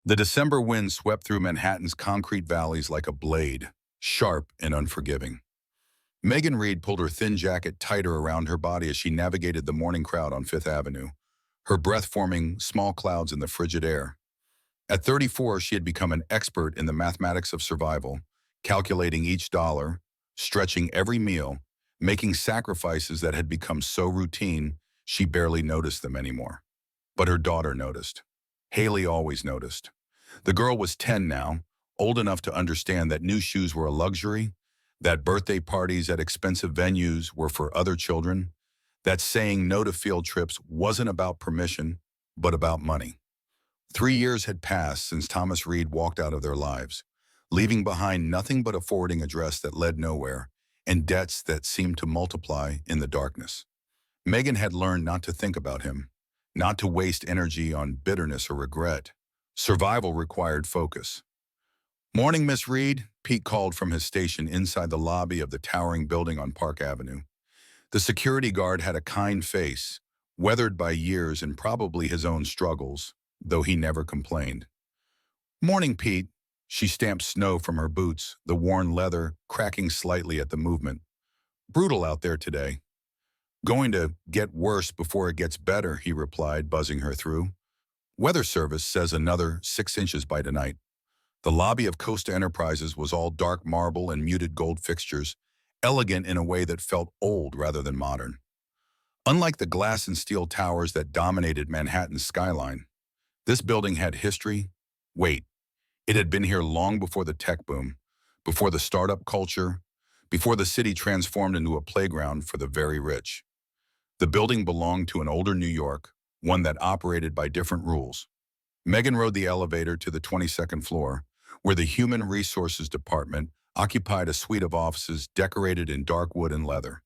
The December wind swept through Manhattan's concrete valleys like a blade, sharp and unforgiving. Megan Reed pulled her thin jacket tighter around her body as she navigated the morning crowd on Fifth Avenue, her breath forming small clouds in the frigid air. At 34, she had become an expert in the mathematics of survival, calculating each dollar, stretching every meal, making sacrifices that had become so routine she barely noticed them anymore. But her daughter noticed. Haley always noticed. The girl was 10 now, old enough to understand that new shoes were a luxury, that birthday parties at expensive venues were for other children, that saying no to field trips wasn't about permission, but about money. 3 years had passed since Thomas Reed walked out of their lives, leaving behind nothing but a forwarding address that led nowhere and debts that seemed to multiply in the darkness. Megan had learned not to think about him, not to waste energy on bitterness or regret. Survival required focus. "Morning, Miss Reed," Pete called from his station inside the lobby of the towering building on Park Avenue. The security guard had a kind face, weathered by years and probably his own struggles, though he never complained. "Morning, Pete." She stamped snow from her boots, the worn leather cracking slightly at the movement. "Brutal out there today." "Going to get worse before it gets better," he replied, buzzing her through. "Weather Service says another 6 inches by tonight." The lobby of Costa Enterprises was all dark marble and muted gold fixtures, elegant in a way that felt old rather than modern. Unlike the glass and steel towers that dominated Manhattan's skyline, this building had history. Wait, it had been here long before the tech boom, before the startup culture, before the city transformed into a playground for the very rich. The building belonged to an older New York, one that operated by different rules. Megan rode the elevator to the 22nd floor, where the Human Resources Department occupied a suite of offices decorated in dark wood and leather.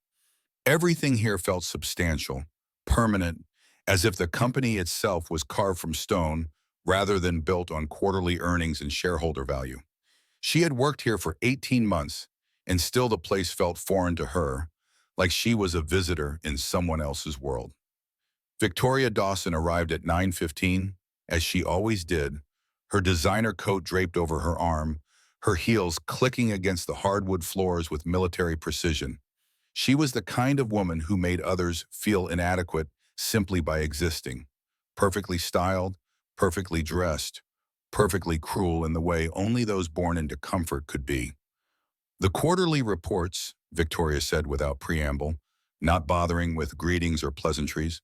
Everything here felt substantial, permanent, as if the company itself was carved from stone rather than built on quarterly earnings and shareholder value. She had worked here for 18 months, and still the place felt foreign to her, like she was a visitor in someone else's world. Victoria Dawson arrived at 9:15, as she always did, her designer coat draped over her arm, her heels clicking against the hardwood floors with military precision. She was the kind of woman who made others feel inadequate simply by existing. Perfectly styled, perfectly dressed, perfectly cruel in the way only those born into comfort could be. "The quarterly reports," Victoria said without preamble, not bothering with greetings or pleasantries.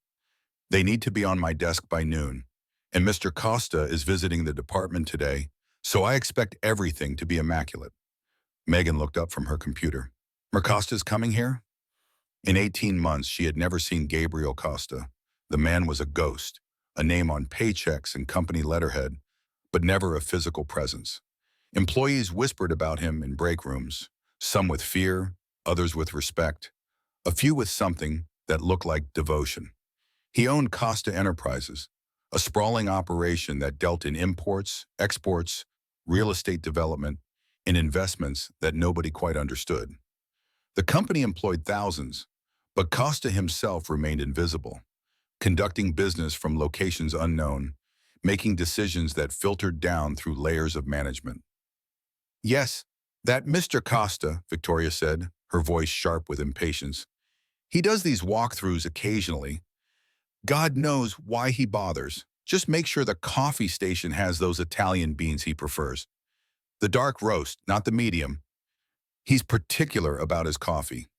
"They need to be on my desk by noon, and Mr. Costa is visiting the department today, so I expect everything to be immaculate." Megan looked up from her computer. "Costa's coming here?" In 18 months, she had never seen Gabriel Costa. The man was a ghost, a name on paychecks and company letterhead, but never a physical presence. Employees whispered about him in break rooms, some with fear, others with respect, a few with something that looked like devotion. He owned Costa Enterprises, a sprawling operation that dealt in imports, exports, real estate development, and investments that nobody quite understood. The company employed thousands, but Costa himself remained invisible, conducting business from locations unknown, making decisions that filtered down through layers of management. "Yes, that Mr. Costa," Victoria said, her voice sharp with impatience. "He does these walkthroughs occasionally. God knows why he bothers. Just make sure the coffee station has those Italian beans he prefers. The dark roast, not the medium. He's particular about his coffee."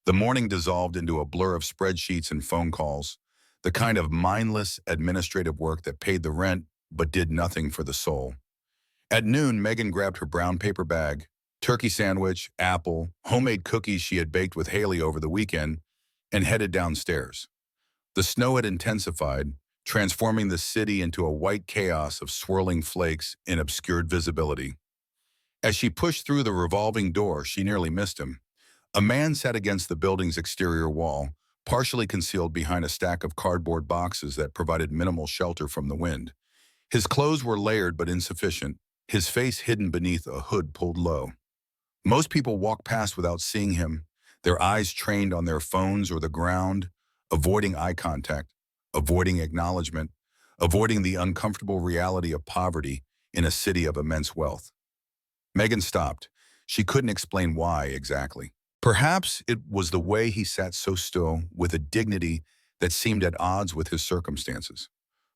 The morning dissolved into a blur of spreadsheets and phone calls, the kind of mindless administrative work that paid the rent but did nothing for the soul. At noon, Megan grabbed her brown paper bag, turkey sandwich, apple, homemade cookies she had baked with Haley over the weekend, and headed downstairs. The snow had intensified, transforming the city into a white chaos of swirling flakes in obscured visibility. As she pushed through the revolving door, she nearly missed him. A man sat against the building's exterior wall, partially concealed behind a stack of cardboard boxes that provided minimal shelter from the wind. His clothes were layered but insufficient, his face hidden beneath a hood pulled low. Most people walked past without seeing him, their eyes trained on their phones or the ground, avoiding eye contact, avoiding acknowledgement, avoiding the uncomfortable reality of poverty in a city of immense wealth. Megan stopped. She couldn't explain why exactly. Perhaps it was the way he sat so still with a dignity that seemed at odds with his circumstances.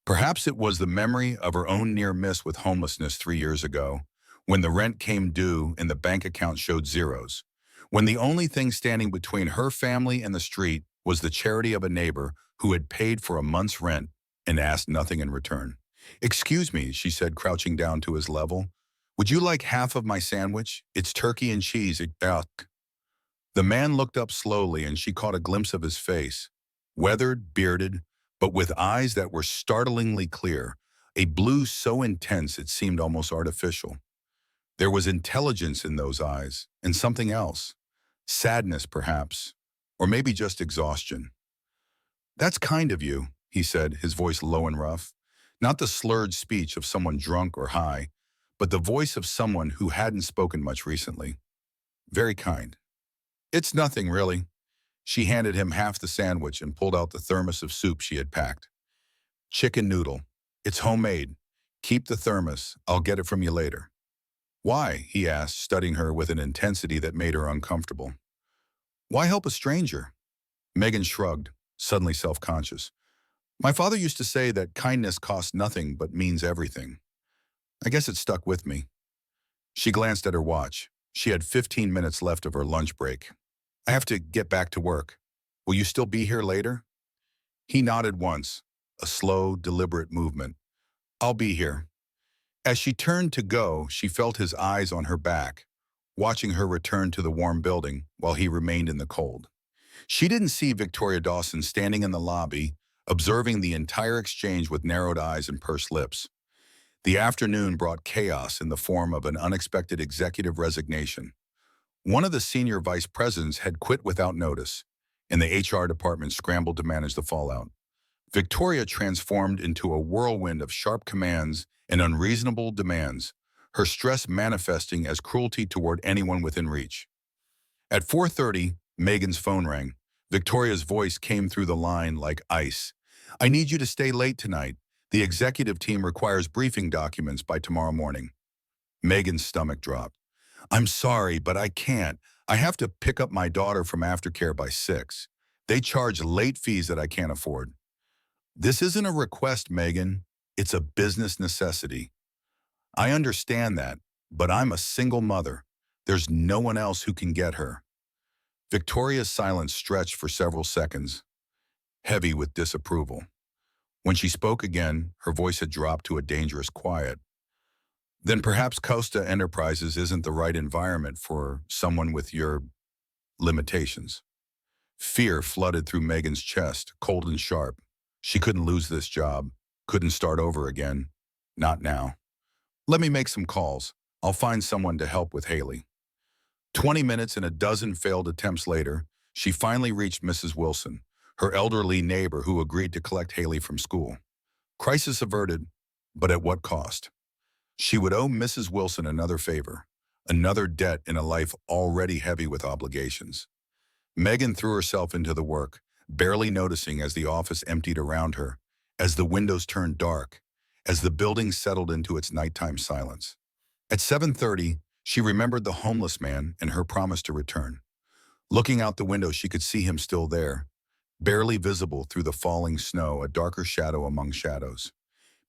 Perhaps it was the memory of her own near miss with homelessness 3 years ago, when the rent came due and the bank account showed zeros, when the only thing standing between her family and the street was the charity of a neighbor who had paid for a month's rent and asked nothing in return. "Excuse me," she said, crouching down to his level. "Would you like half of my sandwich? It's turkey and cheese." Ugh. The man looked up slowly and she caught a glimpse of his face, weathered, bearded, but with eyes that were startlingly clear, a blue so intense it seemed almost artificial. There was intelligence in those eyes, and something else. Sadness, perhaps, or maybe just exhaustion. "That's kind of you," he said, his voice low and rough. Not the slurred speech of someone drunk or high, but the voice of someone who hadn't spoken much recently. "Very kind." "It's nothing, really." She handed him half the sandwich and pulled out the thermos of soup she had packed. "Chicken noodle. It's homemade. Keep the thermos. I'll get it from you later." "Why?" he asked, studying her with an intensity that made her uncomfortable. "Why help a stranger?" Megan shrugged, suddenly self-conscious. "My father used to say that kindness costs nothing but means everything. I guess it stuck with me." She glanced at her watch. She had 15 minutes left of her lunch break. "I have to get back to work. Will you still be here later?" He nodded once, a slow, deliberate movement. "I'll be here." As she turned to go, she felt his eyes on her back, watching her return to the warm building while he remained in the cold. She didn't see Victoria Dawson standing in the lobby, observing the entire exchange with narrowed eyes and pursed lips. The afternoon brought chaos in the form of an unexpected executive resignation. One of the senior vice presidents had quit without notice, and the HR department scrambled to manage the fallout. Victoria transformed into a whirlwind of sharp commands and unreasonable demands, her stress manifesting as cruelty toward anyone within reach. At 4:30, Megan's phone rang. Victoria's voice came through the line like ice. "I need you to stay late tonight. The executive team requires briefing documents by tomorrow morning." Megan's stomach dropped. "I'm sorry, but I can't. I have to pick up my daughter from aftercare by 6. They charge late fees that I can't afford." "This isn't a request, Megan. It's a business necessity." "I understand that, but I'm a single mother. There's no one else who can get her." Victoria's silence stretched for several seconds, heavy with disapproval. When she spoke again, her voice had dropped to a dangerous quiet. "Then perhaps Costa Enterprises isn't the right environment for someone with your limitations." Fear flooded through Megan's chest, cold and sharp. She couldn't lose this job, couldn't start over again. Not now. "Let me make some calls. I'll find someone to help with Haley." 20 minutes and a dozen failed attempts later, she finally reached Mrs. Wilson, her elderly neighbor who agreed to collect Haley from school. Crisis averted, but at what cost? She would owe Mrs. Wilson another favor, another debt in a life already heavy with obligations. Megan threw herself into the work, barely noticing as the office emptied around her, as the windows turned dark, as the building settled into its nighttime silence. At 7:30, she remembered the homeless man and her promise to return. Looking out the window, she could see him still there, barely visible through the falling snow, a darker shadow among shadows.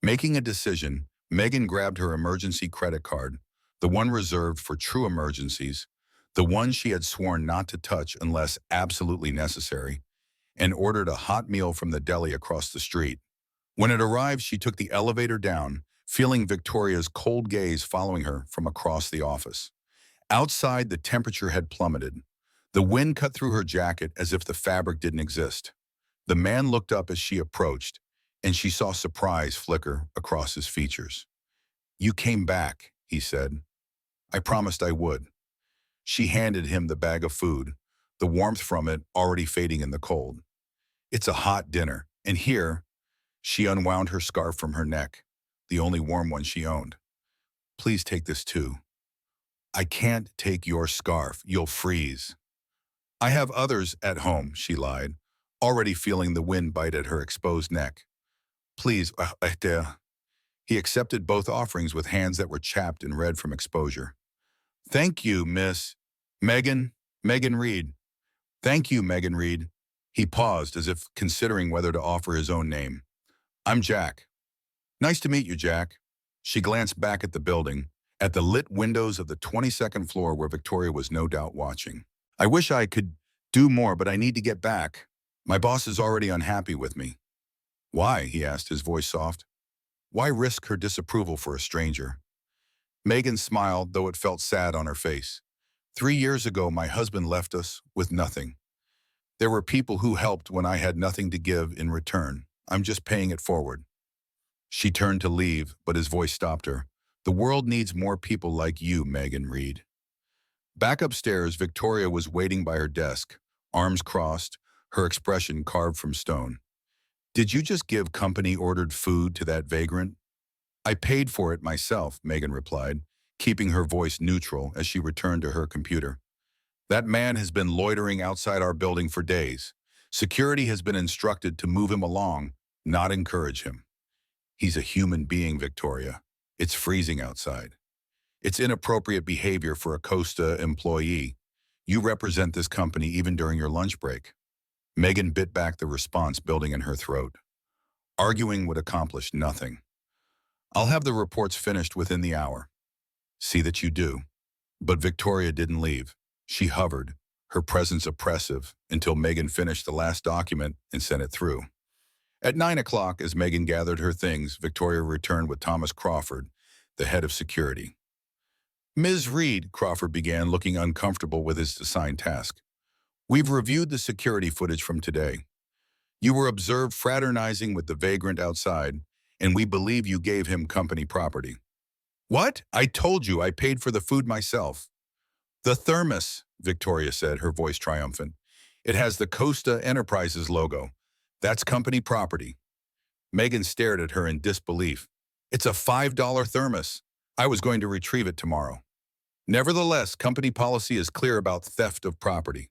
Making a decision, Megan grabbed her emergency credit card, the one reserved for true emergencies, the one she had sworn not to touch unless absolutely necessary, and ordered a hot meal from the deli across the street. When it arrived, she took the elevator down, feeling Victoria's cold gaze following her from across the office. Outside, the temperature had plummeted. The wind cut through her jacket as if the fabric didn't exist. The man looked up as she approached, and she saw surprise flicker across his features. "You came back," he said. "I promised I would." She handed him the bag of food, the warmth from it already fading in the cold. "It's a hot dinner, and here," she unwound her scarf from her neck, the only warm one she owned. "Please take this too." "I can't take your scarf. You'll freeze." "I have others at home," she lied, already feeling the wind bite at her exposed neck. "Please, He accepted both offerings with hands that were chapped and red from exposure. Thank you, Miss Megan. Megan Reed. Thank you, Megan Reed. He paused as if considering whether to offer his own name. I'm Jack. Nice to meet you, Jack. She glanced back at the building, at the lit windows of the 22nd floor where Victoria was no doubt watching. I wish I could do more, but I need to get back. My boss is already unhappy with me. Why? He asked, his voice soft. Why risk her disapproval for a stranger? Megan smiled, though it felt sad on her face. 3 years ago, my husband left us with nothing. There were people who helped when I had nothing to give in return. I'm just paying it forward. She turned to leave, but his voice stopped her. The world needs more people like you, Megan Reed. Back upstairs, Victoria was waiting by her desk, arms crossed, her expression carved from stone. Did you just give company-ordered food to that vagrant? I paid for it myself, Megan replied, keeping her voice neutral as she returned to her computer. That man has been loitering outside our building for days. Security has been instructed to move him along, not encourage him. He's a human being, Victoria. It's freezing outside. It's inappropriate behavior for a Costa employee. You represent this company even during your lunch break. Megan bit back the response building in her throat. Arguing would accomplish nothing. I'll have the reports finished within the hour. See that you do. But Victoria didn't leave. She hovered, her presence oppressive, until Megan finished the last document and sent it through. At 9 o'clock, as Megan gathered her things, Victoria returned with Thomas Crawford, the head of security. Ms. Reed, Crawford began, looking uncomfortable with his assigned task. We've reviewed the security footage from today. You were observed fraternizing with the vagrant outside, and we believe you gave him company property. What? I told you I paid for the food myself. The thermos, Victoria said, her voice triumphant. It has the Costa Enterprises logo. That's company property. Megan stared at her in disbelief. It's a $5 thermos. I was going to retrieve it tomorrow. Nevertheless, company policy is clear about theft of property.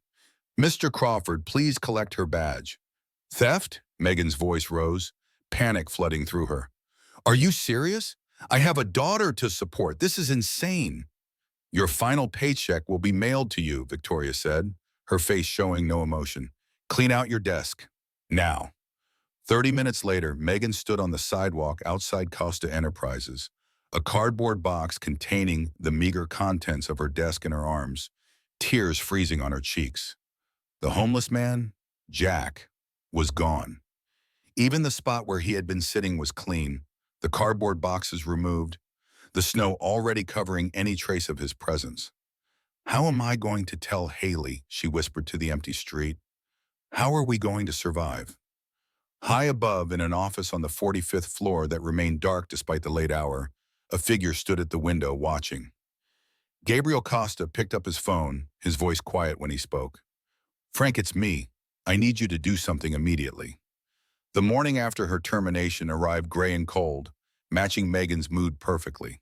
Mr. Crawford, please collect her badge. Theft? Megan's voice rose, panic flooding through her. Are you serious? I have a daughter to support. This is insane. Your final paycheck will be mailed to you, Victoria said, her face showing no emotion. Clean out your desk. Now. 30 minutes later, Megan stood on the sidewalk outside Costa Enterprises, a cardboard box containing the meager contents of her desk in her arms, tears freezing on her cheeks. The homeless man, Jack, was gone. Even the spot where he had been sitting was clean, the cardboard boxes removed, the snow already covering any trace of his presence. How am I going to tell Haley, she whispered to the empty street. How are we going to survive? High above, in an office on the 45th floor that remained dark despite the late hour, a figure stood at the window watching. Gabriel Costa picked up his phone, his voice quiet when he spoke. Frank, it's me. I need you to do something immediately. The morning after her termination arrived gray and cold, matching Megan's mood perfectly.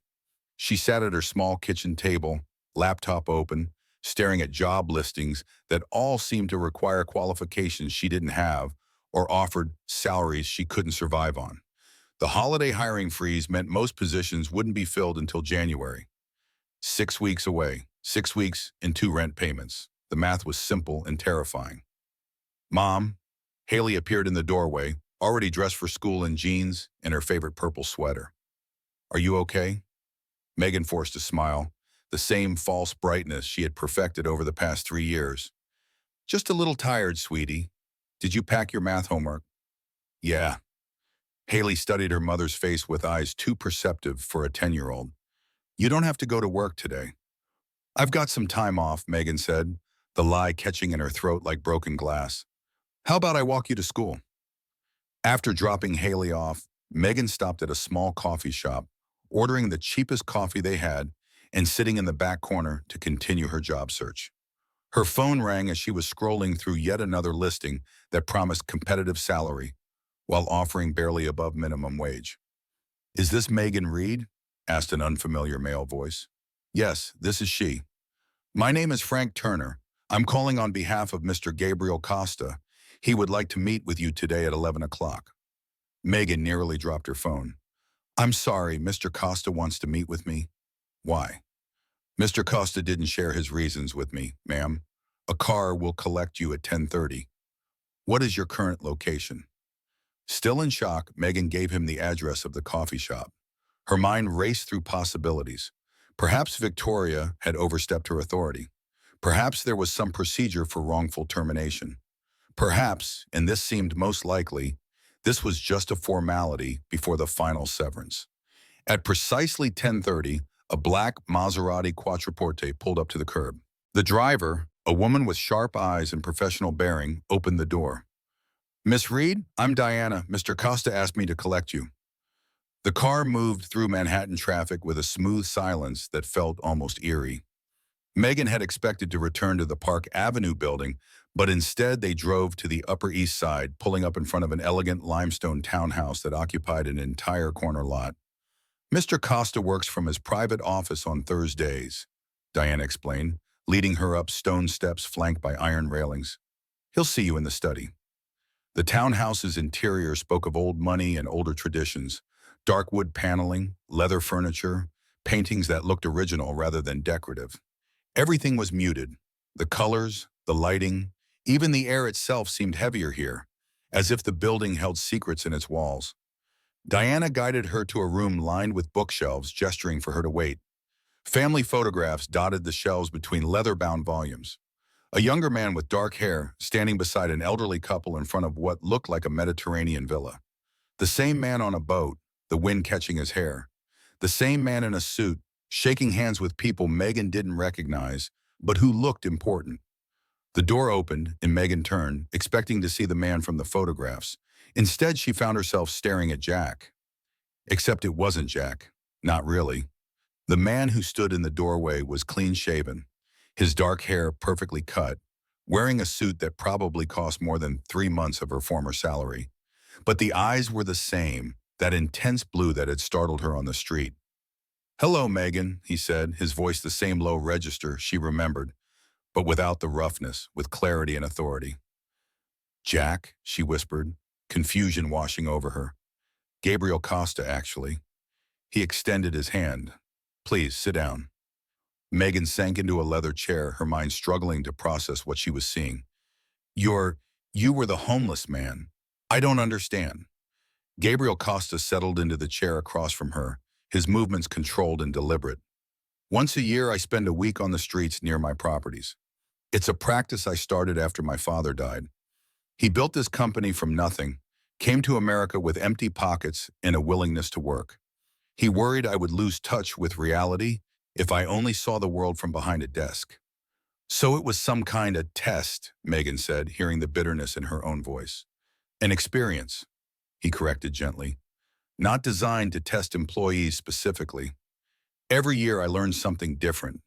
She sat at her small kitchen table, laptop open, staring at job listings that all seemed to require qualifications she didn't have or offered salaries she couldn't survive on. The holiday hiring freeze meant most positions wouldn't be filled until January. 6 weeks away, 6 weeks and 2 rent payments. The math was simple and terrifying. Mom, Haley appeared in the doorway, already dressed for school in jeans and her favorite purple sweater. Are you okay? Megan forced a smile, the same false brightness she had perfected over the past 3 years. Just a little tired, sweetie. Did you pack your math homework? Yeah. Haley studied her mother's face with eyes too perceptive for a 10-year-old. You don't have to go to work today. I've got some time off, Megan said, the lie catching in her throat like broken glass. How about I walk you to school? After dropping Haley off, Megan stopped at a small coffee shop, ordering the cheapest coffee they had and sitting in the back corner to continue her job search. Her phone rang as she was scrolling through yet another listing that promised competitive salary while offering barely above minimum wage. Is this Megan Reed? Asked an unfamiliar male voice. Yes, this is she. My name is Frank Turner. I'm calling on behalf of Mr. Gabriel Costa. He would like to meet with you today at 11 o'clock. Megan nearly dropped her phone. I'm sorry, Mr. Costa wants to meet with me. Why? Mr. Costa didn't share his reasons with me, ma'am. A car will collect you at 10:30. What is your current location? Still in shock, Megan gave him the address of the coffee shop. Her mind raced through possibilities. Perhaps Victoria had overstepped her authority. Perhaps there was some procedure for wrongful termination. Perhaps, and this seemed most likely, this was just a formality before the final severance. At precisely 10:30, a black Maserati Quattroporte pulled up to the curb. The driver, a woman with sharp eyes and professional bearing, opened the door. Miss Reed, I'm Diana. Mr. Costa asked me to collect you. The car moved through Manhattan traffic with a smooth silence that felt almost eerie. Megan had expected to return to the Park Avenue building, but instead they drove to the Upper East Side, pulling up in front of an elegant limestone townhouse that occupied an entire corner lot. Mr. Costa works from his private office on Thursdays, Diana explained, leading her up stone steps flanked by iron railings. He'll see you in the study. The townhouse's interior spoke of old money and older traditions, dark wood paneling, leather furniture, paintings that looked original rather than decorative. Everything was muted. The colors, the lighting, even the air itself seemed heavier here, as if the building held secrets in its walls. Diana guided her to a room lined with bookshelves, gesturing for her to wait. Family photographs dotted the shelves between leather-bound volumes. A younger man with dark hair standing beside an elderly couple in front of what looked like a Mediterranean villa. The same man on a boat, the wind catching his hair. The same man in a suit, shaking hands with people Megan didn't recognize, but who looked important. The door opened, and Megan turned, expecting to see the man from the photographs. Instead, she found herself staring at Jack. Except it wasn't Jack. Not really. The man who stood in the doorway was clean-shaven, his dark hair perfectly cut, wearing a suit that probably cost more than 3 months of her former salary. But the eyes were the same, that intense blue that had startled her on the street. "Hello, Megan," he said, his voice the same low register she remembered, but without the roughness, with clarity and authority. "Jack," she whispered, confusion washing over her. "Gabriel Costa, actually." He extended his hand. "Please, sit down." Megan sank into a leather chair, her mind struggling to process what she was seeing. You were the homeless man. I don't understand." Gabriel Costa settled into the chair across from her, his movements controlled and deliberate. "Once a year, I spend a week on the streets near my properties. It's a practice I started after my father died. He built this company from nothing, came to America with empty pockets and a willingness to work. He worried I would lose touch with reality if I only saw the world from behind a desk. So it was some kind of test," Megan said, hearing the bitterness in her own voice. "An experience," he corrected gently. "Not designed to test employees specifically. Every year I learned something different.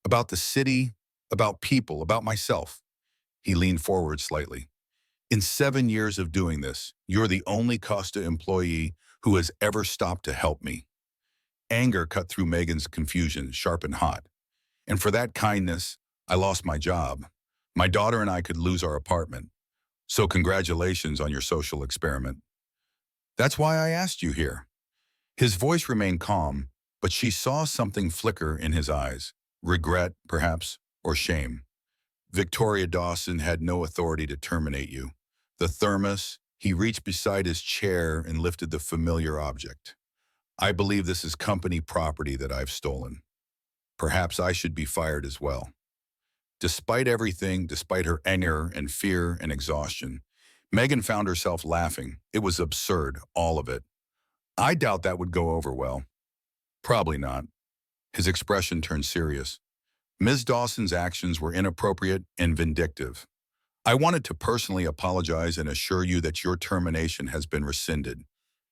About the city, about people, about myself." He leaned forward slightly. "In 7 years of doing this, you're the only Costa employee who has ever stopped to help me." Anger cut through Megan's confusion, sharp and hot. "And for that kindness, I lost my job. My daughter and I could lose our apartment. So congratulations on your social experiment. That's why I asked you here." His voice remained calm, but she saw something flicker in his eyes. Regret, perhaps, or shame. "Victoria Dawson had no authority to terminate you. The thermos," he reached beside his chair and lifted the familiar object. "I believe this is company property that I've stolen. Perhaps I should be fired as well." Despite everything, despite her anger and fear and exhaustion, Megan found herself laughing. It was absurd, all of it. "I doubt that would go over well." "Probably not." His expression turned serious. "Ms. Dawson's actions were inappropriate and vindictive. I wanted to personally apologize and assure you that your termination has been rescinded.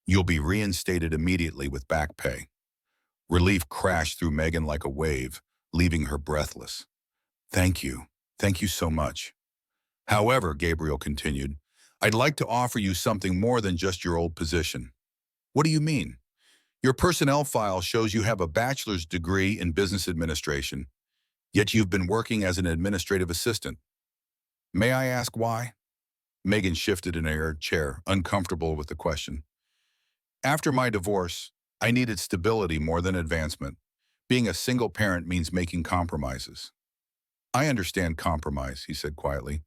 You'll be reinstated immediately with back pay." Relief crashed through Megan like a wave, leaving her breathless. "Thank you. Thank you so much. However," Gabriel continued, "I'd like to offer you something more than just your old position." "What do you mean?" "Your personnel file shows you have a bachelor's degree in business administration, yet you've been working as an administrative assistant. May I ask why?" Megan shifted in her chair, uncomfortable with the question. "After my divorce, I needed stability more than advancement. Being a single parent means making compromises. I understand compromise, he said quietly.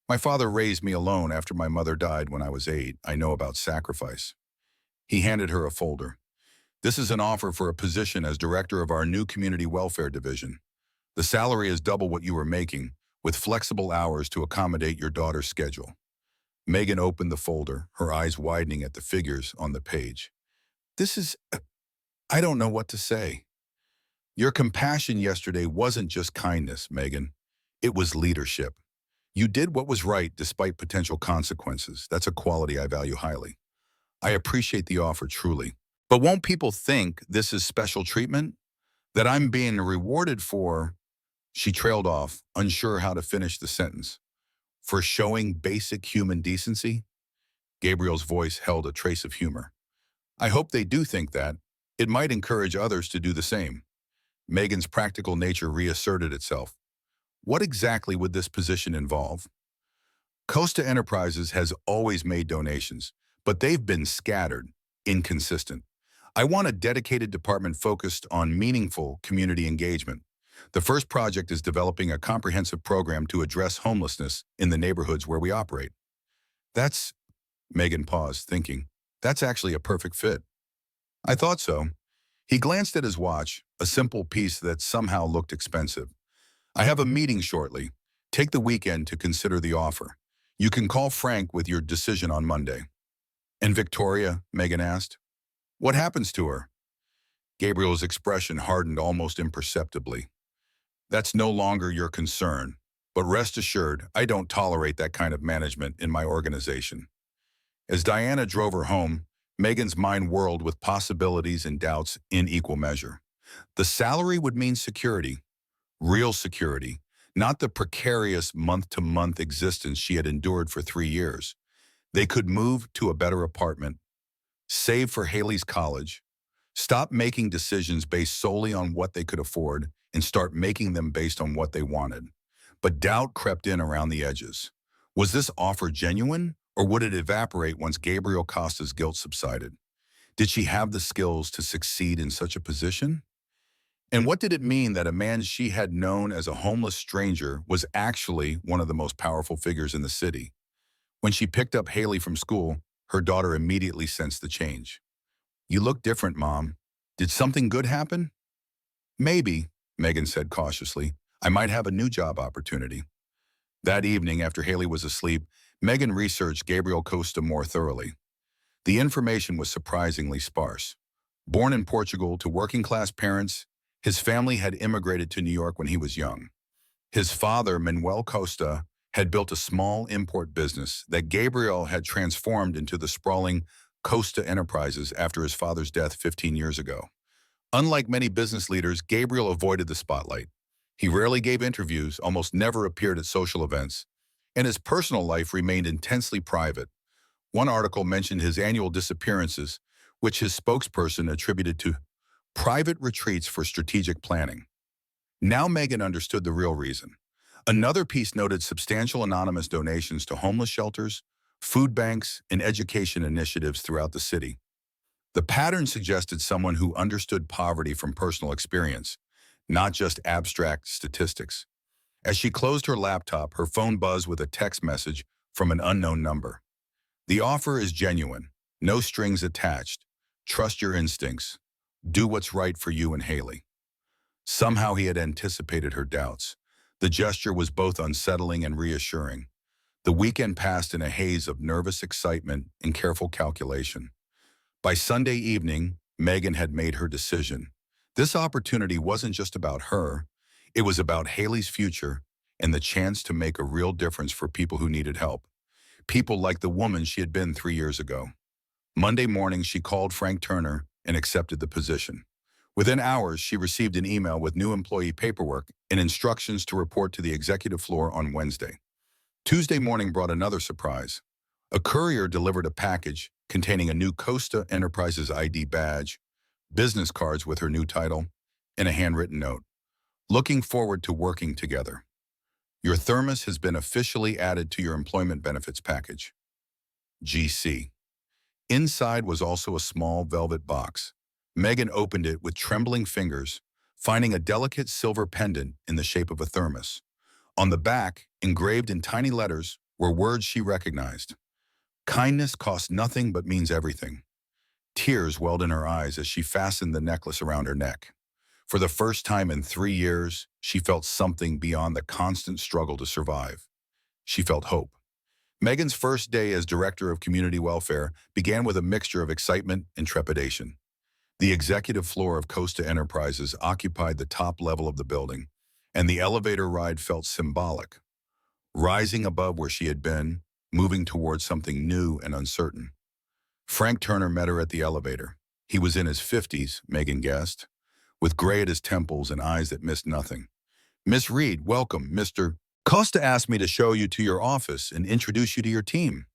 My father raised me alone after my mother died when I was 8. I know about sacrifice. He handed her a folder. This is an offer for a position as director of our new community welfare division. The salary is double what you were making, with flexible hours to accommodate your daughter's schedule. Megan opened the folder, her eyes widening at the figures on the page. This is, I don't know what to say. Your compassion yesterday wasn't just kindness, Megan. It was leadership. You did what was right despite potential consequences. That's a quality I value highly. I appreciate the offer truly. But won't people think this is special treatment? That I'm being rewarded for, she trailed off, unsure how to finish the sentence. For showing basic human decency? Gabriel's voice held a trace of humor. I hope they do think that. It might encourage others to do the same. Megan's practical nature reasserted itself. What exactly would this position involve? Costa Enterprises has always made donations, but they've been scattered, inconsistent. I want a dedicated department focused on meaningful community engagement. The first project is developing a comprehensive program to address homelessness in the neighborhoods where we operate. That's, Megan paused, thinking, that's actually a perfect fit. I thought so. He glanced at his watch, a simple piece that somehow looked expensive. I have a meeting shortly. Take the weekend to consider the offer. You can call Frank with your decision on Monday. And Victoria, Megan asked. What happens to her? Gabriel's expression hardened almost imperceptibly. That's no longer your concern, but rest assured, I don't tolerate that kind of management in my organization. As Diana drove her home, Megan's mind whirled with possibilities and doubts in equal measure. The salary would mean security, real security, not the precarious month-to-month existence she had endured for 3 years. They could move to a better apartment, save for Haley's college, stop making decisions based solely on what they could afford, and start making them based on what they wanted. But doubt crept in around the edges. Was this offer genuine, or would it evaporate once Gabriel Costa's guilt subsided? Did she have the skills to succeed in such a position? And what did it mean that a man she had known as a homeless stranger was actually one of the most powerful figures in the city? When she picked up Haley from school, her daughter immediately sensed the change. You look different, Mom. Did something good happen? Maybe, Megan said cautiously. I might have a new job opportunity. That evening, after Haley was asleep, Megan researched Gabriel Costa more thoroughly. The information was surprisingly sparse. Born in Portugal to working-class parents, his family had immigrated to New York when he was young. His father, Manuel Costa, had built a small import business that Gabriel had transformed into the sprawling Costa Enterprises after his father's death 15 years ago. Unlike many business leaders, Gabriel avoided the spotlight. He rarely gave interviews, almost never appeared at social events, and his personal life remained intensely private. One article mentioned his annual disappearances, which his spokesperson attributed to private retreats for strategic planning. Now Megan understood the real reason. Another piece noted substantial anonymous donations to homeless shelters, food banks, and education initiatives throughout the city. The pattern suggested someone who understood poverty from personal experience, not just abstract statistics. As she closed her laptop, her phone buzzed with a text message from an unknown number. The offer is genuine, no strings attached. Trust your instincts. Do what's right for you and Haley. Somehow he had anticipated her doubts. The gesture was both unsettling and reassuring. The weekend passed in a haze of nervous excitement and careful calculation. By Sunday evening, Megan had made her decision. This opportunity wasn't just about her. It was about Haley's future and the chance to make a real difference for people who needed help. People like the woman she had been 3 years ago. Monday morning, she called Frank Turner and accepted the position. Within hours, she received an email with new employee paperwork and instructions to report to the executive floor on Wednesday. Tuesday morning brought another surprise. A courier delivered a package containing a new Costa Enterprises ID badge, business cards with her new title, and a handwritten note. Looking forward to working together. Your thermos has been officially added to your employment benefits package. GC. Inside was also a small velvet box. Megan opened it with trembling fingers, finding a delicate silver pendant in the shape of a thermos. On the back, engraved in tiny letters, were words she recognized. Kindness costs nothing but means everything. Tears welled in her eyes as she fastened the necklace around her neck. For the first time in 3 years, she felt something beyond the constant struggle to survive. She felt hope. Megan's first day as Director of Community Welfare began with a mixture of excitement and trepidation. The executive floor of Costa Enterprises occupied the top level of the building, and the elevator ride felt symbolic, rising above where she had been, moving towards something new and uncertain. Frank Turner met her at the elevator. He was in his 50s, Megan guessed, with gray at his temples and eyes that missed nothing. "Miss Reed, welcome, Mr. Costa asked me to show you to your office and introduce you to your team."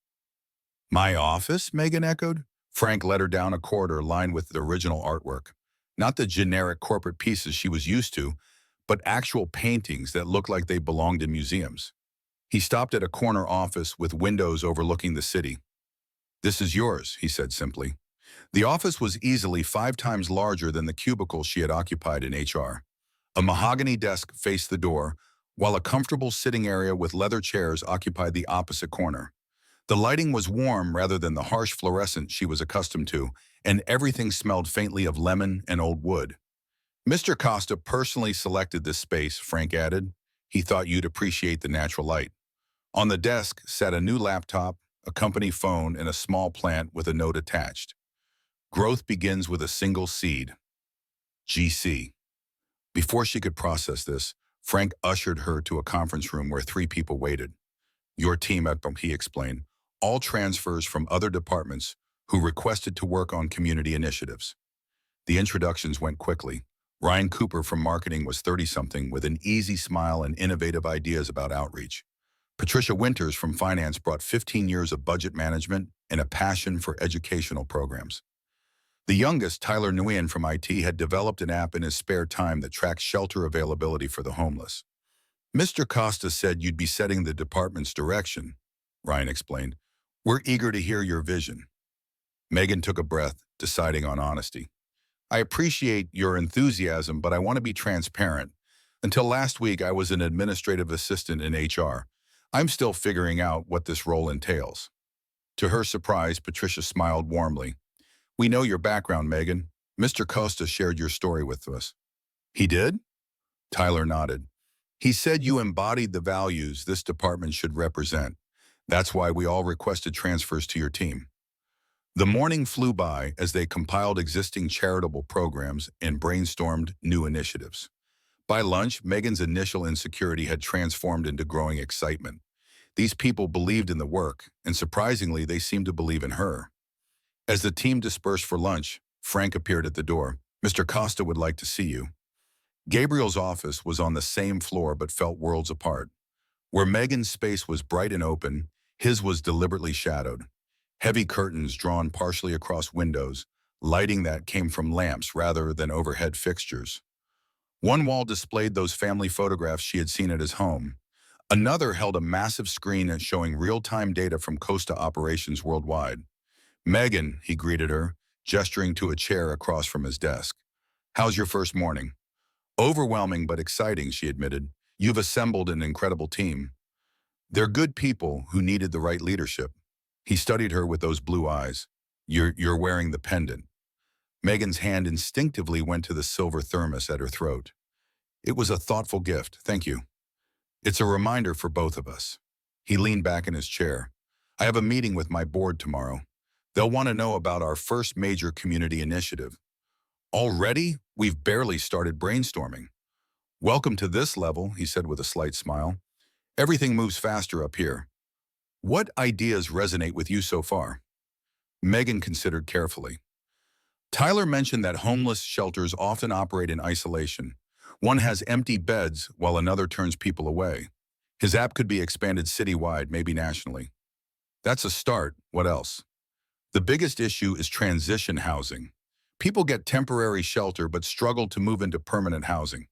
"My office?" Megan echoed. Frank led her down a corridor lined with the original artwork. Not the generic corporate pieces she was used to, but actual paintings that looked like they belonged in museums. He stopped at a corner office with windows overlooking the city. "This is yours," he said simply. The office was easily 5 times larger than the cubicle she had occupied in HR. A mahogany desk faced the door, while a comfortable sitting area with leather chairs occupied the opposite corner. The lighting was warm rather than the harsh fluorescent she was accustomed to, and everything smelled faintly of lemon and old wood. "Mr. Costa personally selected this space," Frank added. "He thought you'd appreciate the natural light." On the desk sat a new laptop, a company phone, and a small plant with a note attached. "Growth begins with a single seed. GC." Before she could process this, Frank ushered her to a conference room where 3 people waited. "Your team at BUMP," he explained, "all transfers from other departments who requested to work on community initiatives." The introductions went quickly. Ryan Cooper from marketing was 30-something with an easy smile and innovative ideas about outreach. Patricia Winters from finance brought 15 years of budget management and a passion for educational programs. The youngest, Tyler Nguyen from IT, had developed an app in his spare time that tracks shelter availability for the homeless. "Mr. Costa said you'd be setting the department's direction," Ryan explained. "We're eager to hear your vision." Megan took a breath, deciding on honesty. "I appreciate your enthusiasm, but I want to be transparent. Until last week, I was an administrative assistant in HR. I'm still figuring out what this role entails." To her surprise, Patricia smiled warmly. "We know your background, Megan. Mr. Costa shared your story with us." "He did?" Tyler nodded. "He said you embodied the values this department should represent. That's why we all requested transfers to your team." The morning flew by as they compiled existing charitable programs and brainstormed new initiatives. By lunch, Megan's initial insecurity had transformed into growing excitement. These people believed in the work, and surprisingly, they seemed to believe in her. As the team dispersed for lunch, Frank appeared at the door. "Mr. Costa would like to see you." Gabriel's office was on the same floor but felt worlds apart. Where Megan's space was bright and open, his was deliberately shadowed. Heavy curtains drawn partially across windows, lighting that came from lamps rather than overhead fixtures. One wall displayed those family photographs she had seen at his home. Another held a massive screen showing real-time data from Costa operations worldwide. "Megan," he greeted her, gesturing to a chair across from his desk. "How's your first morning?" "Overwhelming but exciting," she admitted. "You've assembled an incredible team." "They're good people who needed the right leadership." He studied her with those blue eyes. You're wearing the pendant." Megan's hand instinctively went to the silver thermos at her throat. "It was a thoughtful gift, thank you. It's a reminder for both of us." He leaned back in his chair. "I have a meeting with my board tomorrow. They'll want to know about our first major community initiative." "Already? We've barely started brainstorming." "Welcome to this level," he said with a slight smile. "Everything moves faster up here. What ideas resonate with you so far?" Megan considered carefully. Tyler mentioned that homeless shelters often operate in isolation. One has empty beds while another turns people away. His app could be expanded citywide, maybe nationally. "That's a start. What else?" "The biggest issue is transition housing. People get temporary shelter but struggle to move into permanent housing.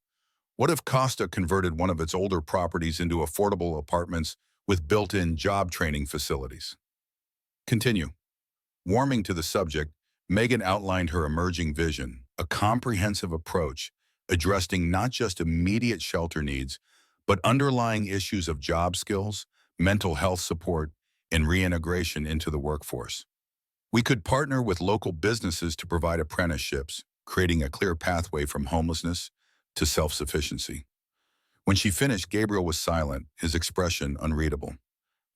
What if Costa converted one of its older properties into affordable apartments with built-in job training facilities?" "Continue." Warming to the subject, Megan outlined her emerging vision, a comprehensive approach addressing not just immediate shelter needs, but underlying issues of job skills, mental health support, and reintegration into the workforce. We could partner with local businesses to provide apprenticeships, creating a clear pathway from homelessness to self-sufficiency. When she finished, Gabriel was silent, his expression unreadable.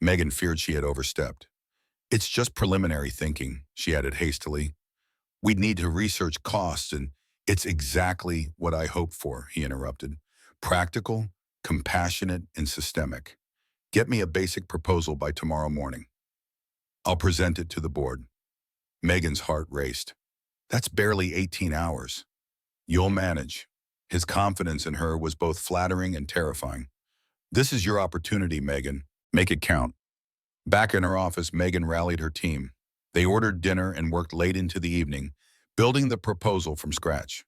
Megan feared she had overstepped. It's just preliminary thinking, she added hastily. We'd need to research costs, and it's exactly what I hoped for, he interrupted. Practical, compassionate, and systemic. Get me a basic proposal by tomorrow morning. I'll present it to the board. Megan's heart raced. That's barely 18 hours. You'll manage. His confidence in her was both flattering and terrifying. This is your opportunity, Megan. Make it count. Back in her office, Megan rallied her team. They ordered dinner and worked late into the evening, building the proposal from scratch.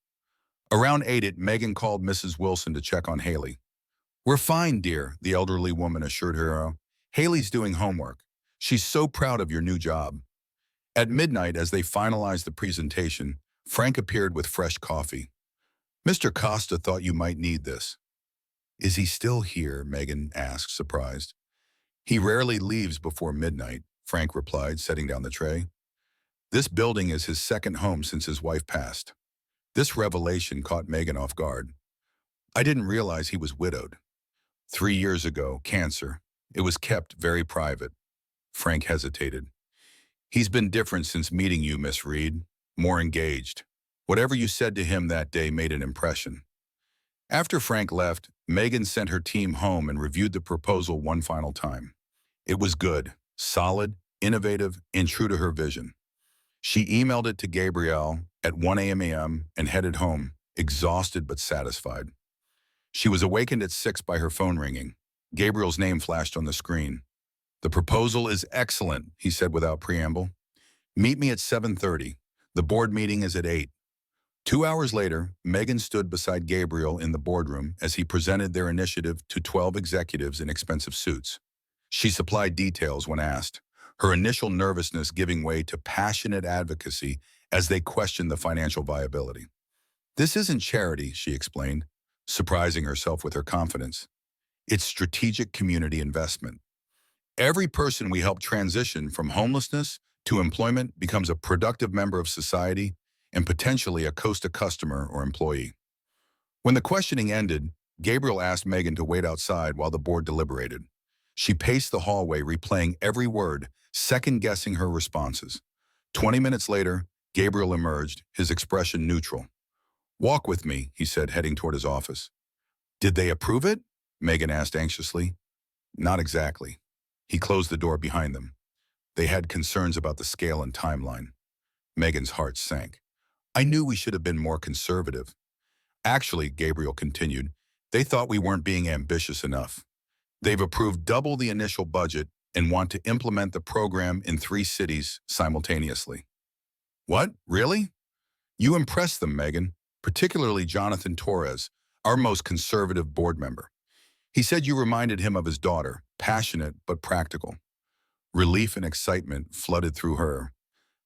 Around 8, Megan called Mrs. Wilson to check on Haley. We're fine, dear, the elderly woman assured her. Haley's doing homework. She's so proud of your new job. At midnight, as they finalized the presentation, Frank appeared with fresh coffee. Mr. Costa thought you might need this. Is he still here? Megan asked, surprised. He rarely leaves before midnight, Frank replied, setting down the tray. This building is his second home since his wife passed. This revelation caught Megan off guard. I didn't realize he was widowed. 3 years ago, cancer. It was kept very private. Frank hesitated. He's been different since meeting you, Miss Reed. More engaged. Whatever you said to him that day made an impression. After Frank left, Megan sent her team home and reviewed the proposal one final time. It was good, solid, innovative, and true to her vision. She emailed it to Gabrielle at 1 a.m. and headed home, exhausted but satisfied. She was awakened at 6 by her phone ringing. Gabriel's name flashed on the screen. The proposal is excellent, he said without preamble. Meet me at 7:30. The board meeting is at 8. 2 hours later, Megan stood beside Gabriel in the boardroom as he presented their initiative to 12 executives in expensive suits. She supplied details when asked, her initial nervousness giving way to passionate advocacy as they questioned the financial viability. This isn't charity, she explained, surprising herself with her confidence. It's strategic community investment. Every person we help transition from homelessness to employment becomes a productive member of society and potentially a Costa customer or employee. When the questioning ended, Gabriel asked Megan to wait outside while the board deliberated. She paced the hallway, replaying every word, second-guessing her responses. 20 minutes later, Gabriel emerged, his expression neutral. Walk with me, he said, heading toward his office. Did they approve it? Megan asked anxiously. Not exactly. He closed the door behind them. They had concerns about the scale and timeline. Megan's heart sank. I knew we should have been more conservative. Actually, Gabriel continued, they thought we weren't being ambitious enough. They've approved double the initial budget and want to implement the program in 3 cities simultaneously. What? Really? You impressed them, Megan, particularly Jonathan Torres, our most conservative board member. He said you reminded him of his daughter, passionate but practical. Relief and excitement flooded through her.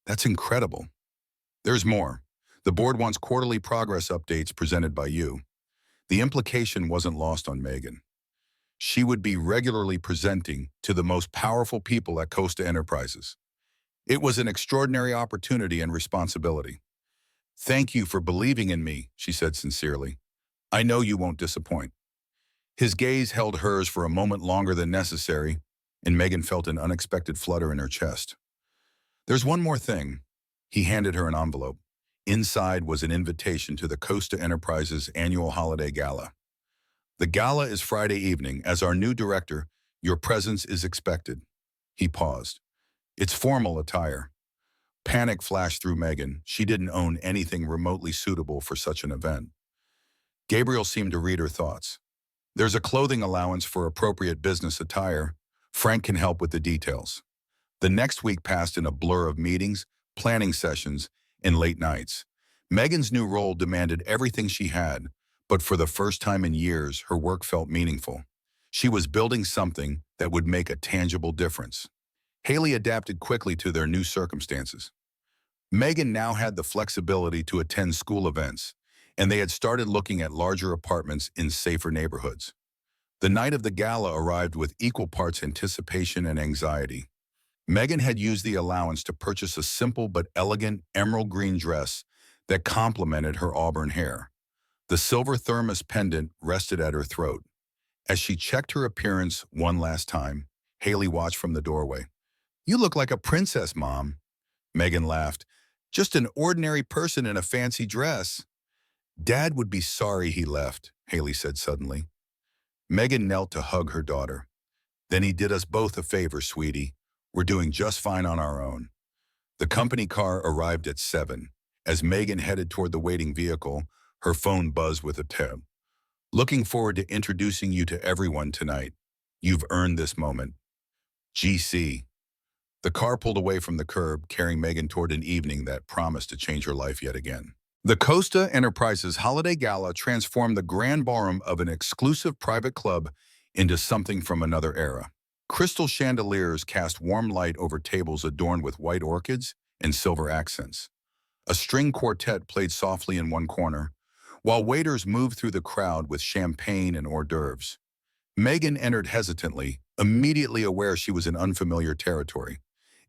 That's incredible. There's more. The board wants quarterly progress updates presented by you. The implication wasn't lost on Megan. She would be regularly presenting to the most powerful people at Costa Enterprises. It was an extraordinary opportunity and responsibility. Thank you for believing in me, she said sincerely. I know you won't disappoint. His gaze held hers for a moment longer than necessary, and Megan felt an unexpected flutter in her chest. There's one more thing. He handed her an envelope. Inside was an invitation to the Costa Enterprises annual holiday gala. The gala is Friday evening. As our new director, your presence is expected. He paused. It's formal attire. Panic flashed through Megan. She didn't own anything remotely suitable for such an event. Gabriel seemed to read her thoughts. There's a clothing allowance for appropriate business attire. Frank can help with the details. The next week passed in a blur of meetings, planning sessions, and late nights. Megan's new role demanded everything she had, but for the first time in years, her work felt meaningful. She was building something that would make a tangible difference. Haley adapted quickly to their new circumstances. Megan now had the flexibility to attend school events, and they had started looking at larger apartments in safer neighborhoods. The night of the gala arrived with equal parts anticipation and anxiety. Megan had used the allowance to purchase a simple but elegant emerald green dress that complemented her auburn hair. The silver thermos pendant rested at her throat. As she checked her appearance one last time, Haley watched from the doorway. "You look like a princess, Mom." Megan laughed. "Just an ordinary person in a fancy dress." "Dad would be sorry he left," Haley said suddenly. Megan knelt to hug her daughter. "Then he did us both a favor, sweetie. We're doing just fine on our own." The company car arrived at 7. As Megan headed toward the waiting vehicle, her phone buzzed with a tip. "Looking forward to introducing you to everyone tonight. You've earned this moment. GC." The car pulled away from the curb, carrying Megan toward an evening that promised to change her life yet again. The Costa Enterprises Holiday Gala transformed the grand ballroom of an exclusive private club into something from another era. Crystal chandeliers cast warm light over tables adorned with white orchids and silver accents. A string quartet played softly in one corner, while waiters moved through the crowd with champagne and hors d'oeuvres. Megan entered hesitantly, immediately aware she was in unfamiliar territory.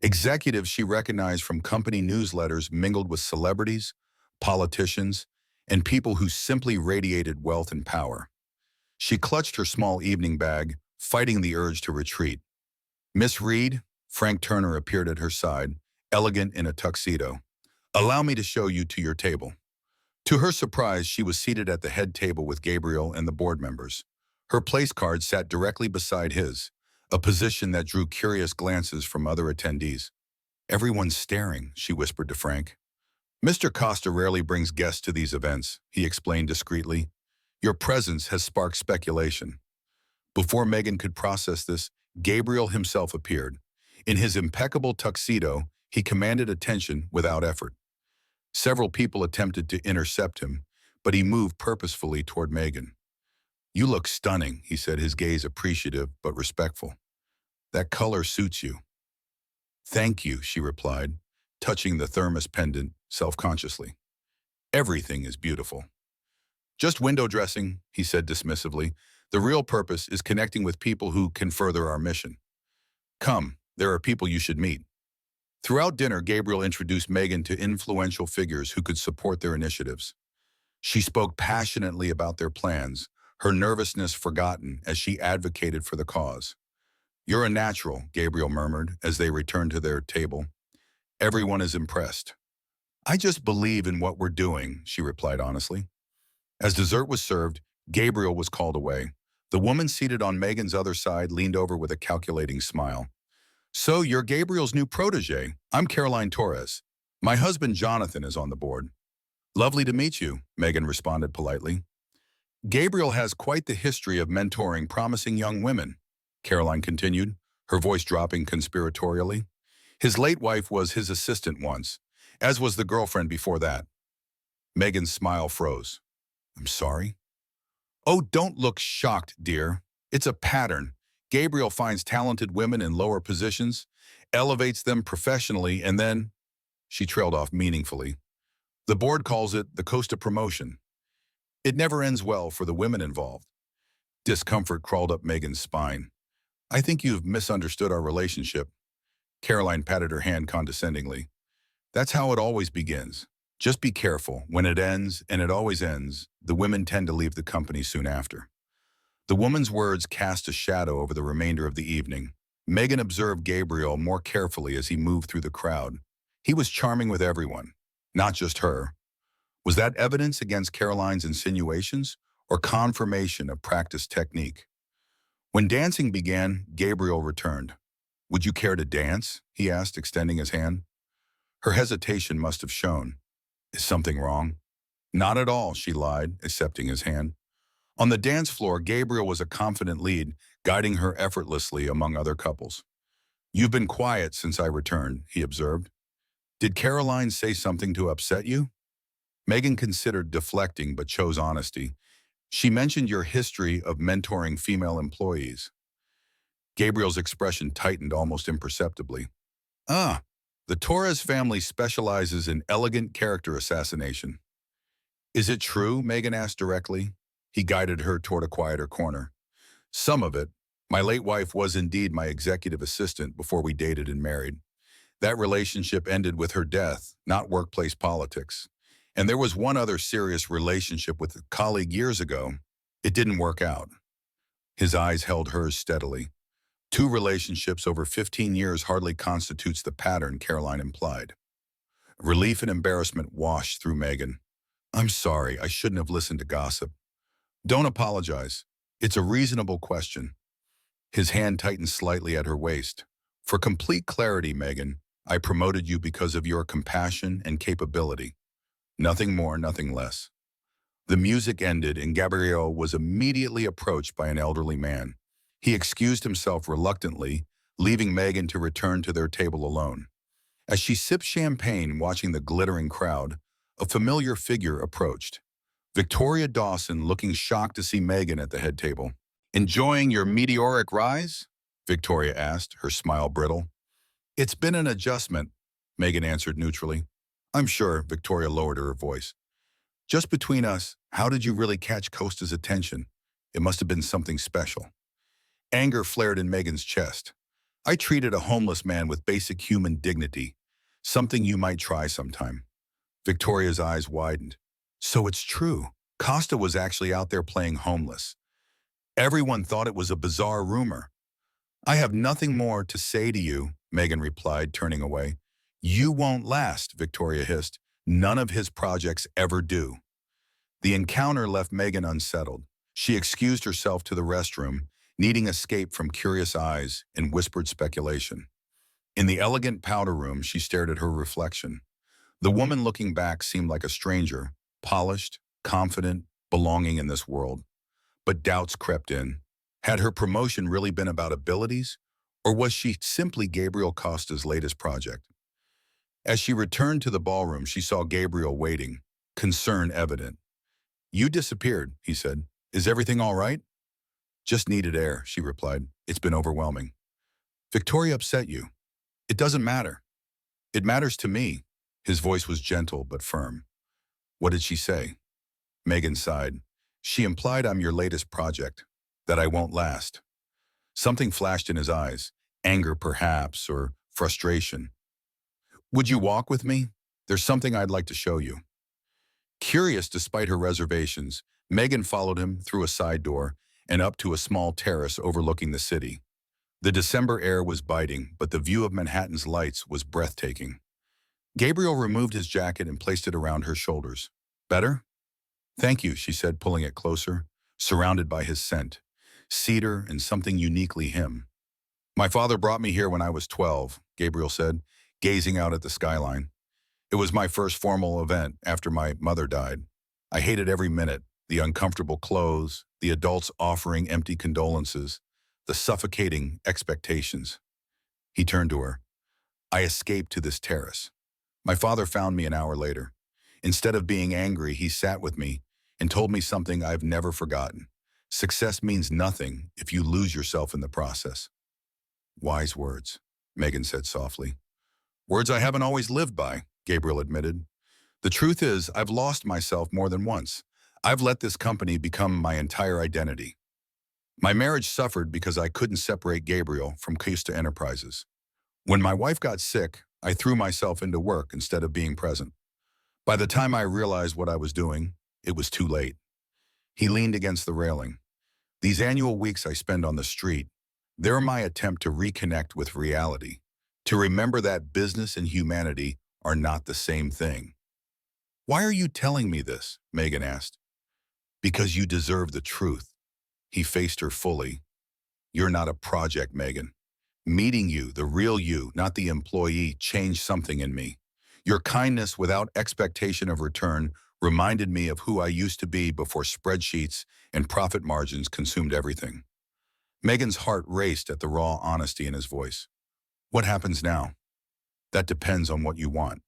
Executives she recognized from company newsletters mingled with celebrities, politicians, and people who simply radiated wealth and power. She clutched her small evening bag, fighting the urge to retreat. "Miss Reed," Frank Turner appeared at her side, elegant in a tuxedo. "Allow me to show you to your table." To her surprise, she was seated at the head table with Gabriel and the board members. Her place card sat directly beside his, a position that drew curious glances from other attendees. "Everyone's staring," she whispered to Frank. "Mr. Costa rarely brings guests to these events," he explained discreetly. "Your presence has sparked speculation." Before Megan could process this, Gabriel himself appeared. In his impeccable tuxedo, he commanded attention without effort. Several people attempted to intercept him, but he moved purposefully toward Megan. "You look stunning," he said, his gaze appreciative but respectful. "That color suits you." "Thank you," she replied, touching the thermos pendant self-consciously. "Everything is beautiful." "Just window dressing," he said dismissively. "The real purpose is connecting with people who can further our mission. Come, there are people you should meet." Throughout dinner, Gabriel introduced Megan to influential figures who could support their initiatives. She spoke passionately about their plans, her nervousness forgotten as she advocated for the cause. "You're a natural," Gabriel murmured as they returned to their table. "Everyone is impressed." "I just believe in what we're doing," she replied honestly. As dessert was served, Gabriel was called away. The woman seated on Megan's other side leaned over with a calculating smile. "So you're Gabriel's new protege. I'm Caroline Torres. My husband Jonathan is on the board." "Lovely to meet you," Megan responded politely. "Gabriel has quite the history of mentoring promising young women," Caroline continued, her voice dropping conspiratorially. "His late wife was his assistant once, as was the girlfriend before that." Megan's smile froze. "I'm sorry?" "Oh, don't look shocked, dear. It's a pattern. Gabriel finds talented women in lower positions, elevates them professionally, and then—" She trailed off meaningfully. "The board calls it the Costa promotion. It never ends well for the women involved." Discomfort crawled up Megan's spine. "I think you've misunderstood our relationship." Caroline patted her hand condescendingly. "That's how it always begins. Just be careful. When it ends, and it always ends, the women tend to leave the company soon after." The woman's words cast a shadow over the remainder of the evening. Megan observed Gabriel more carefully as he moved through the crowd. He was charming with everyone, not just her. Was that evidence against Caroline's insinuations or confirmation of practiced technique? When dancing began, Gabriel returned. "Would you care to dance?" he asked, extending his hand. Her hesitation must have shown. "Is something wrong?" "Not at all," she lied, accepting his hand. On the dance floor, Gabriel was a confident lead, guiding her effortlessly among other couples. "You've been quiet since I returned," he observed. "Did Caroline say something to upset you?" Megan considered deflecting but chose honesty. "She mentioned your history of mentoring female employees." Gabriel's expression tightened almost imperceptibly. "Ah, The Torres family specializes in elegant character assassination. Is it true? Megan asked directly. He guided her toward a quieter corner. Some of it. My late wife was indeed my executive assistant before we dated and married. That relationship ended with her death, not workplace politics. And there was one other serious relationship with a colleague years ago. It didn't work out. His eyes held hers steadily. Two relationships over 15 years hardly constitutes the pattern, Caroline implied. Relief and embarrassment washed through Megan. I'm sorry, I shouldn't have listened to gossip. Don't apologize. It's a reasonable question. His hand tightened slightly at her waist. For complete clarity, Megan, I promoted you because of your compassion and capability. Nothing more, nothing less. The music ended and Gabriel was immediately approached by an elderly man. He excused himself reluctantly, leaving Megan to return to their table alone. As she sipped champagne watching the glittering crowd, a familiar figure approached. Victoria Dawson, looking shocked to see Megan at the head table. Enjoying your meteoric rise? Victoria asked, her smile brittle. It's been an adjustment, Megan answered neutrally. I'm sure, Victoria lowered her voice. Just between us, how did you really catch Costa's attention? It must have been something special. Anger flared in Megan's chest. I treated a homeless man with basic human dignity, something you might try sometime. Victoria's eyes widened. So it's true. Costa was actually out there playing homeless. Everyone thought it was a bizarre rumor. I have nothing more to say to you, Megan replied, turning away. You won't last, Victoria hissed. None of his projects ever do. The encounter left Megan unsettled. She excused herself to the restroom, needing escape from curious eyes and whispered speculation. In the elegant powder room, she stared at her reflection. The woman looking back seemed like a stranger, polished, confident, belonging in this world. But doubts crept in. Had her promotion really been about abilities, or was she simply Gabriel Costa's latest project? As she returned to the ballroom, she saw Gabriel waiting, concern evident. You disappeared, he said. Is everything all right? Just needed air, she replied. It's been overwhelming. Victoria upset you. It doesn't matter. It matters to me. His voice was gentle but firm. What did she say? Megan sighed. She implied I'm your latest project, that I won't last. Something flashed in his eyes, anger perhaps, or frustration. Would you walk with me? There's something I'd like to show you. Curious despite her reservations, Megan followed him through a side door and up to a small terrace overlooking the city. The December air was biting, but the view of Manhattan's lights was breathtaking. Gabriel removed his jacket and placed it around her shoulders. Better? Thank you, she said, pulling it closer, surrounded by his scent. Cedar and something uniquely him. My father brought me here when I was 12, Gabriel said, gazing out at the skyline. It was my first formal event after my mother died. I hated every minute, the uncomfortable clothes, the adults offering empty condolences, the suffocating expectations. He turned to her. I escaped to this terrace. My father found me an hour later. Instead of being angry, he sat with me and told me something I've never forgotten. Success means nothing if you lose yourself in the process. Wise words, Megan said softly. Words I haven't always lived by, Gabriel admitted. The truth is, I've lost myself more than once. I've let this company become my entire identity. My marriage suffered because I couldn't separate Gabriel from Costa Enterprises. When my wife got sick, I threw myself into work instead of being present. By the time I realized what I was doing, it was too late. He leaned against the railing. These annual weeks I spend on the street, they're my attempt to reconnect with reality, to remember that business and humanity are not the same thing. Why are you telling me this? Megan asked. Because you deserve the truth. He faced her fully. You're not a project, Megan. Meeting you, the real you, not the employee, changed something in me. Your kindness without expectation of return reminded me of who I used to be before spreadsheets and profit margins consumed everything. Megan's heart raced at the raw honesty in his voice. What happens now? That depends on what you want.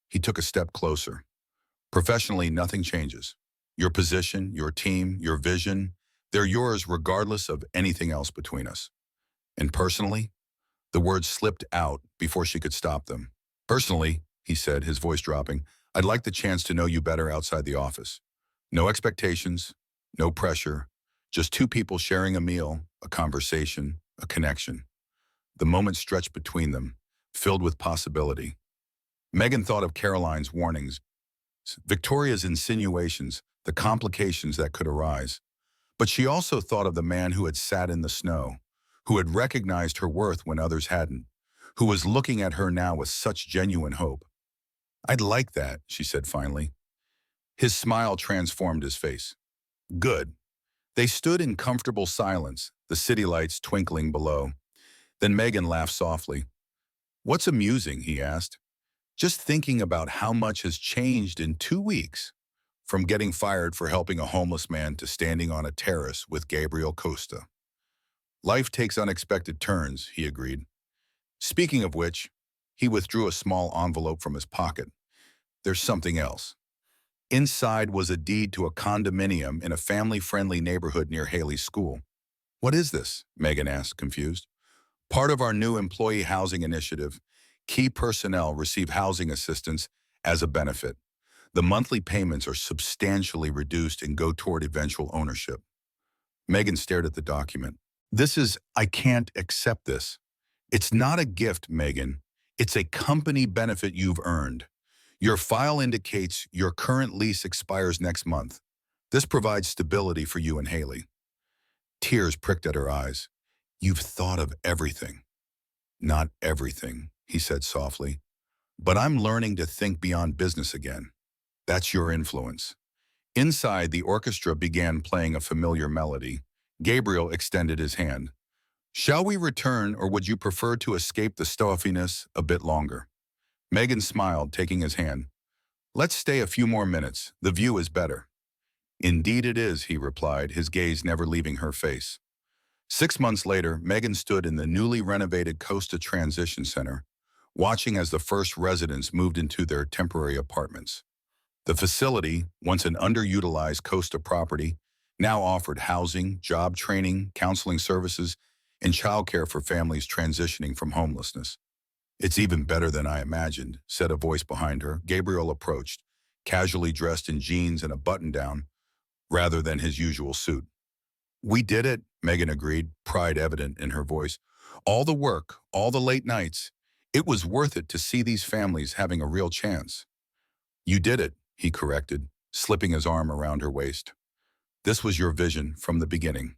He took a step closer. Professionally, nothing changes. Your position, your team, your vision, they're yours regardless of anything else between us. And personally, the words slipped out before she could stop them. Personally, he said, his voice dropping, I'd like the chance to know you better outside the office. No expectations, no pressure, just two people sharing a meal, a conversation, a connection. The moment stretched between them, filled with possibility. Megan thought of Caroline's warnings, Victoria's insinuations, the complications that could arise. But she also thought of the man who had sat in the snow, who had recognized her worth when others hadn't, who was looking at her now with such genuine hope. I'd like that, she said finally. His smile transformed his face. Good. They stood in comfortable silence, the city lights twinkling below. Then Megan laughed softly. What's amusing, he asked. Just thinking about how much has changed in 2 weeks, from getting fired for helping a homeless man to standing on a terrace with Gabriel Costa. Life takes unexpected turns, he agreed. Speaking of which, he withdrew a small envelope from his pocket. There's something else. Inside was a deed to a condominium in a family-friendly neighborhood near Haley's school. What is this? Megan asked, confused. Part of our new employee housing initiative, key personnel receive housing assistance as a benefit. The monthly payments are substantially reduced and go toward eventual ownership. Megan stared at the document. I can't accept this. It's not a gift, Megan. It's a company benefit you've earned. Your file indicates your current lease expires next month. This provides stability for you and Haley. Tears pricked at her eyes. You've thought of everything. Not everything, he said softly. But I'm learning to think beyond business again. That's your influence. Inside, the orchestra began playing a familiar melody. Gabriel extended his hand. Shall we return, or would you prefer to escape the stuffiness a bit longer? Megan smiled, taking his hand. Let's stay a few more minutes. The view is better. Indeed it is, he replied, his gaze never leaving her face. 6 months later, Megan stood in the newly renovated Costa Transition Center, watching as the first residents moved into their temporary apartments. The facility, once an underutilized Costa property, now offered housing, job training, counseling services, and childcare for families transitioning from homelessness. It's even better than I imagined, said a voice behind her. Gabriel approached, casually dressed in jeans and a button-down, rather than his usual suit. We did it, Megan agreed, pride evident in her voice. All the work, all the late nights. It was worth it to see these families having a real chance. You did it, he corrected, slipping his arm around her waist. This was your vision from the beginning.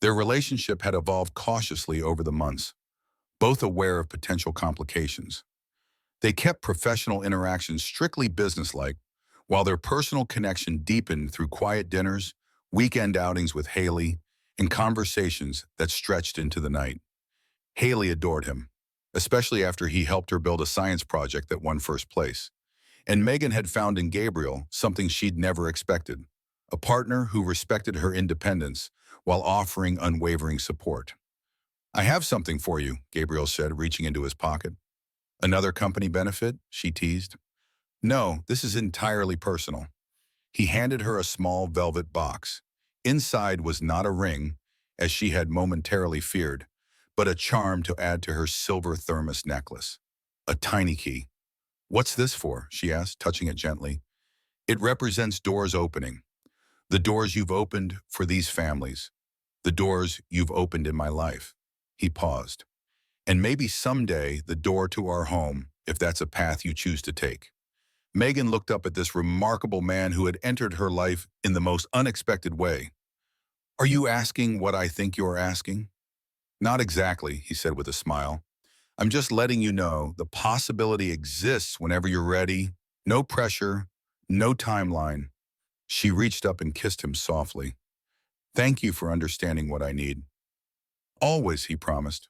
Their relationship had evolved cautiously over the months, both aware of potential complications. They kept professional interactions strictly businesslike, while their personal connection deepened through quiet dinners, weekend outings with Haley, and conversations that stretched into the night. Haley adored him, especially after he helped her build a science project that won first place. And Megan had found in Gabriel something she'd never expected, a partner who respected her independence while offering unwavering support. I have something for you, Gabriel said, reaching into his pocket. Another company benefit? She teased. No, this is entirely personal. He handed her a small velvet box. Inside was not a ring, as she had momentarily feared, but a charm to add to her silver thermos necklace. A tiny key. What's this for? She asked, touching it gently. It represents doors opening. The doors you've opened for these families. The doors you've opened in my life. He paused. And maybe someday the door to our home, if that's a path you choose to take. Megan looked up at this remarkable man who had entered her life in the most unexpected way. Are you asking what I think you're asking? Not exactly, he said with a smile. I'm just letting you know the possibility exists whenever you're ready. No pressure, no timeline. She reached up and kissed him softly. Thank you for understanding what I need. Always, he promised.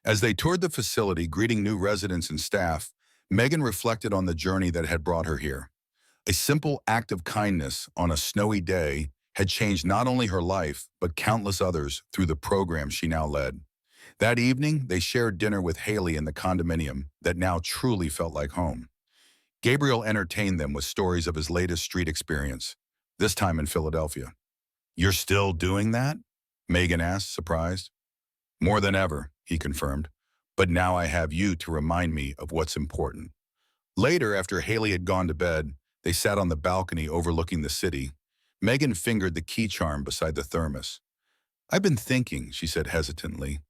As they toured the facility, greeting new residents and staff, Megan reflected on the journey that had brought her here. A simple act of kindness on a snowy day had changed not only her life, but countless others through the program she now led. That evening, they shared dinner with Haley in the condominium that now truly felt like home. Gabriel entertained them with stories of his latest street experience, this time in Philadelphia. You're still doing that? Megan asked, surprised. More than ever, he confirmed. But now I have you to remind me of what's important. Later, after Haley had gone to bed, they sat on the balcony overlooking the city. Megan fingered the key charm beside the thermos. "I've been thinking," she said hesitantly.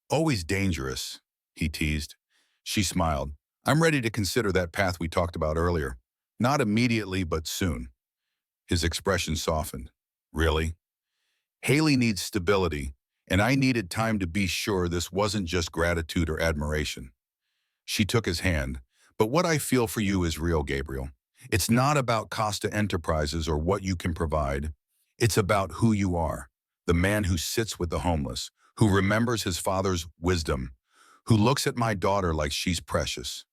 "Always dangerous," he teased. She smiled. "I'm ready to consider that path we talked about earlier. Not immediately, but soon." His expression softened. "Really?" "Haley needs stability, and I needed time to be sure this wasn't just gratitude or admiration." She took his hand. "But what I feel for you is real, Gabriel. It's not about Costa Enterprises or what you can provide. It's about who you are, the man who sits with the homeless, who remembers his father's wisdom, who looks at my daughter like she's precious."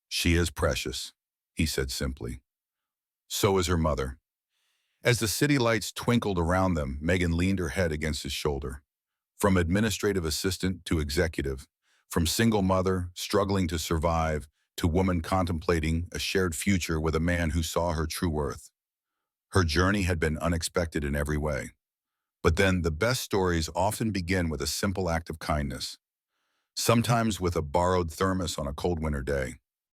"She is precious," he said simply. "So is her mother." As the city lights twinkled around them, Megan leaned her head against his shoulder. From administrative assistant to executive, from single mother struggling to survive to woman contemplating a shared future with a man who saw her true worth. Her journey had been unexpected in every way. But then the best stories often begin with a simple act of kindness, sometimes with a borrowed thermos on a cold winter day.